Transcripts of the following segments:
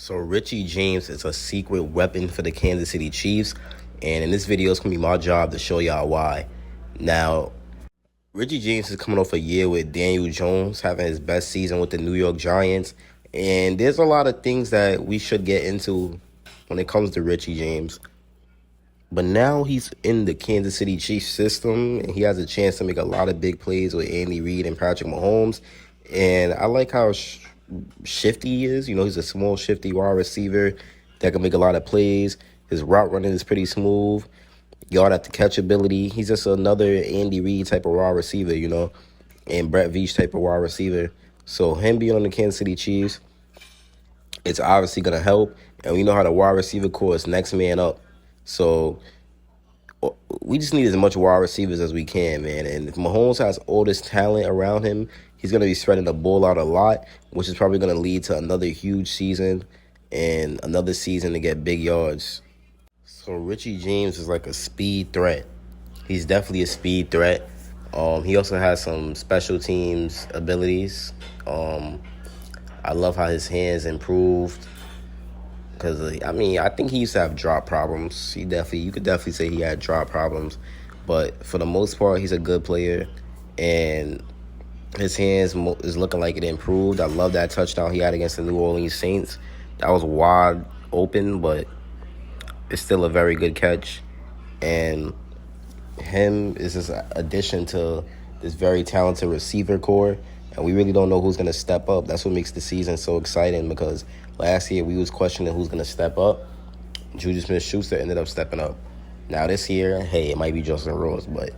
So Richie James is a secret weapon for the Kansas City Chiefs, and in this video, it's gonna be my job to show y'all why. Now, Richie James is coming off a year with Daniel Jones having his best season with the New York Giants, and there's a lot of things that we should get into when it comes to Richie James. But now he's in the Kansas City Chiefs system, and he has a chance to make a lot of big plays with Andy Reid and Patrick Mahomes. And I like how shifty he is. You know, he's a small, shifty wide receiver that can make a lot of plays. His route running is pretty smooth. Yard after catch ability. He's just another Andy Reid type of wide receiver, you know, and Brett Veach type of wide receiver. So him being on the Kansas City Chiefs, it's obviously going to help. And we know how the wide receiver core is next man up. So we just need as much wide receivers as we can, man. And if Mahomes has all this talent around him, he's going to be spreading the ball out a lot, which is probably going to lead to another huge season and another season to get big yards. So Richie James is like a speed threat. He's definitely a speed threat. He also has some special teams abilities. I love how his hands improved. Because, I mean, I think he used to have drop problems. You could definitely say he had drop problems. But for the most part, he's a good player. And his hands is looking like it improved. I love that touchdown he had against the New Orleans Saints. That was wide open, but it's still a very good catch. And him is just an addition to this very talented receiver core. And we really don't know who's going to step up. That's what makes the season so exciting, because last year we was questioning who's going to step up. Juju Smith-Schuster ended up stepping up. Now this year, hey, it might be Justin Rose, but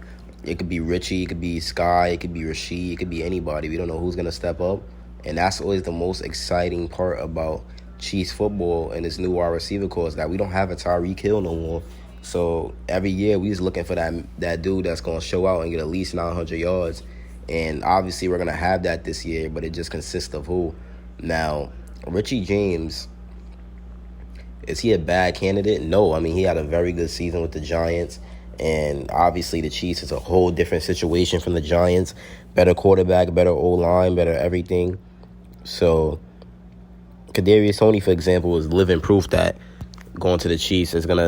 it could be Richie, it could be Sky, it could be Rasheed, it could be anybody. We don't know who's going to step up. And that's always the most exciting part about Chiefs football and this new wide receiver core, is that we don't have a Tyreek Hill no more. So every year we just looking for that dude that's going to show out and get at least 900 yards. And obviously we're going to have that this year, but it just consists of who. Now, Richie James, is he a bad candidate? No. I mean, he had a very good season with the Giants. And obviously the Chiefs is a whole different situation from the Giants. Better quarterback, better O-line, better everything. So Kadarius Toney, for example, is living proof that going to the Chiefs is going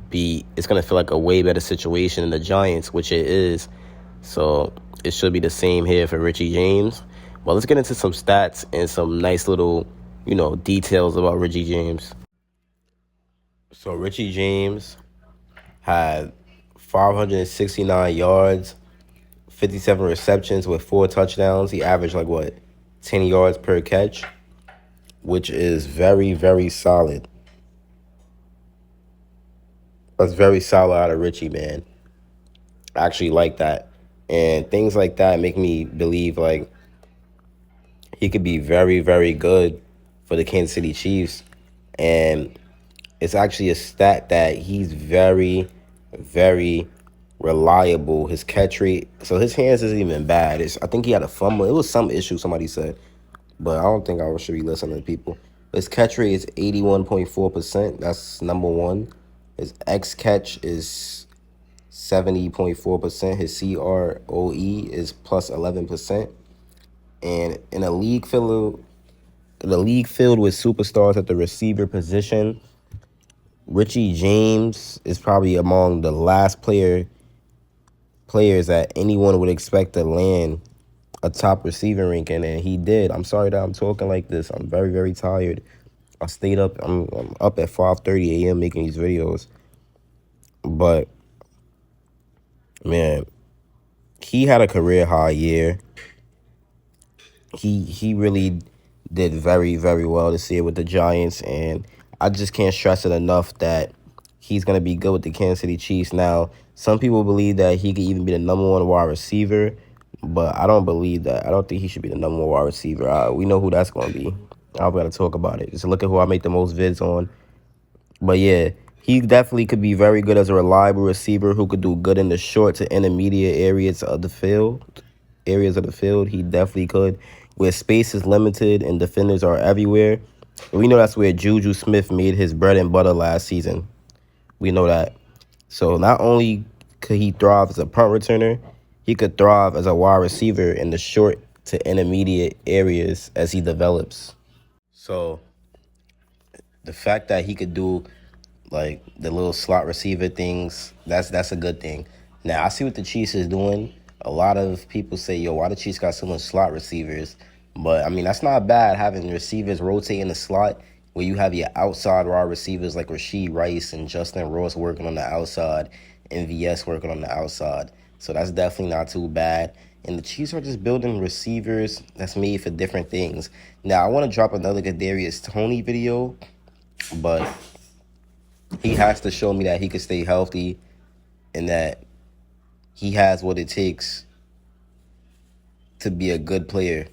to feel like a way better situation than the Giants, which it is. So it should be the same here for Richie James. Well, let's get into some stats and some nice little, details about Richie James. So Richie James had 569 yards, 57 receptions with 4 touchdowns. He averaged 10 yards per catch, which is very, very solid. That's very solid out of Richie, man. I actually like that. And things like that make me believe he could be very, very good for the Kansas City Chiefs. And it's actually a stat that he's very, very reliable. His catch rate, so his hands isn't even bad. I think he had a fumble. It was some issue, somebody said. But I don't think I should be listening to people. His catch rate is 81.4%. That's number one. His X catch is 70.4%. His CROE is plus 11%. And in a league filled with superstars at the receiver position, Richie James is probably among the last players that anyone would expect to land a top receiver ranking, and he did. I'm sorry that I'm talking like this. I'm very, very tired. I stayed up. I'm up at 5:30 a.m. making these videos. But man, he had a career high year. He really did very, very well this year with the Giants, and I just can't stress it enough that he's going to be good with the Kansas City Chiefs. Now, some people believe that he could even be the number 1 wide receiver, but I don't believe that. I don't think he should be the number 1 wide receiver. We know who that's going to be. I'm going to talk about it. Just look at who I make the most vids on. But yeah, he definitely could be very good as a reliable receiver who could do good in the short to intermediate areas of the field. He definitely could. Where space is limited and defenders are everywhere. And we know that's where Juju Smith made his bread and butter last season. We know that. So not only could he thrive as a punt returner, he could thrive as a wide receiver in the short to intermediate areas as he develops. So the fact that he could do like the little slot receiver things, that's a good thing. Now I see what the Chiefs is doing. A lot of people say, yo, why the Chiefs got so much slot receivers? But I mean, that's not bad having receivers rotate in the slot where you have your outside wide receivers like Rashee Rice and Justin Ross working on the outside and VS working on the outside. So that's definitely not too bad. And the Chiefs are just building receivers that's made for different things. Now I want to drop another Kadarius Toney video, but he has to show me that he can stay healthy and that he has what it takes to be a good player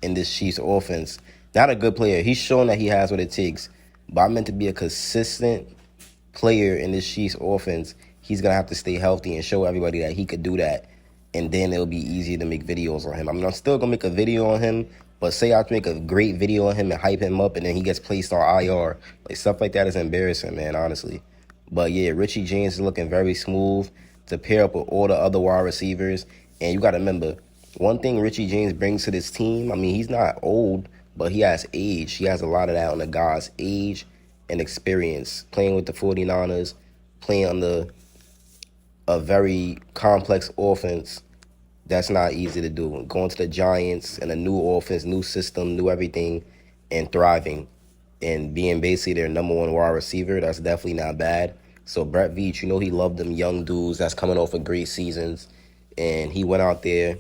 in this Chiefs offense. Not a good player. He's shown that he has what it takes. But I meant to be a consistent player in this Chiefs offense. He's going to have to stay healthy and show everybody that he could do that. And then it'll be easier to make videos on him. I mean, I'm still going to make a video on him. But say I make a great video on him and hype him up and then he gets placed on IR. Like, stuff like that is embarrassing, man, honestly. But, yeah, Richie James is looking very smooth to pair up with all the other wide receivers. And you got to remember, one thing Richie James brings to this team, I mean, he's not old, but he has age. He has a lot of that on the guy's age and experience. Playing with the 49ers, playing under a very complex offense, that's not easy to do. Going to the Giants and a new offense, new system, new everything, and thriving. And being basically their number one wide receiver, that's definitely not bad. So Brett Veach, you know he loved them young dudes that's coming off of great seasons. And he went out there,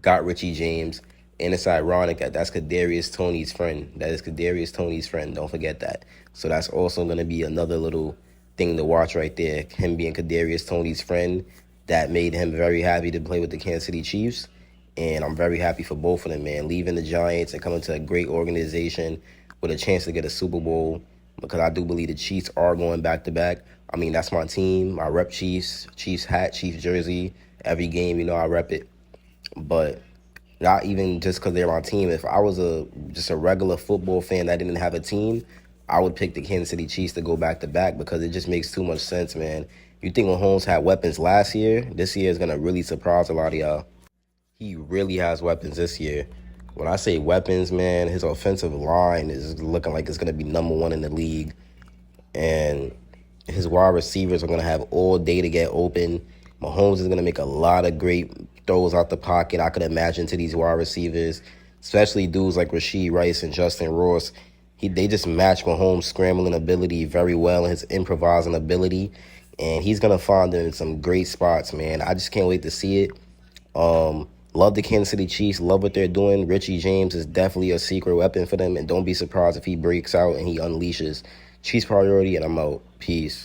got Richie James, and it's ironic that that's Kadarius Toney's friend. That is Kadarius Toney's friend. Don't forget that. So that's also going to be another little thing to watch right there. Him being Kadarius Toney's friend, that made him very happy to play with the Kansas City Chiefs. And I'm very happy for both of them, man. Leaving the Giants and coming to a great organization with a chance to get a Super Bowl, because I do believe the Chiefs are going back-to-back. I mean, that's my team. I rep Chiefs, Chiefs hat, Chiefs jersey. Every game, you know, I rep it. But not even just because they're my team. If I was just a regular football fan that didn't have a team, I would pick the Kansas City Chiefs to go back-to-back because it just makes too much sense, man. You think Mahomes had weapons last year? This year is going to really surprise a lot of y'all. He really has weapons this year. When I say weapons, man, his offensive line is looking like it's going to be number one in the league. And his wide receivers are going to have all day to get open. Mahomes is going to make a lot of great throws out the pocket, I could imagine, to these wide receivers, especially dudes like Rashee Rice and Justin Ross. They just match Mahomes' scrambling ability very well and his improvising ability. And he's going to find them in some great spots, man. I just can't wait to see it. Love the Kansas City Chiefs. Love what they're doing. Richie James is definitely a secret weapon for them. And don't be surprised if he breaks out and he unleashes. Chiefs priority, and I'm out. Peace.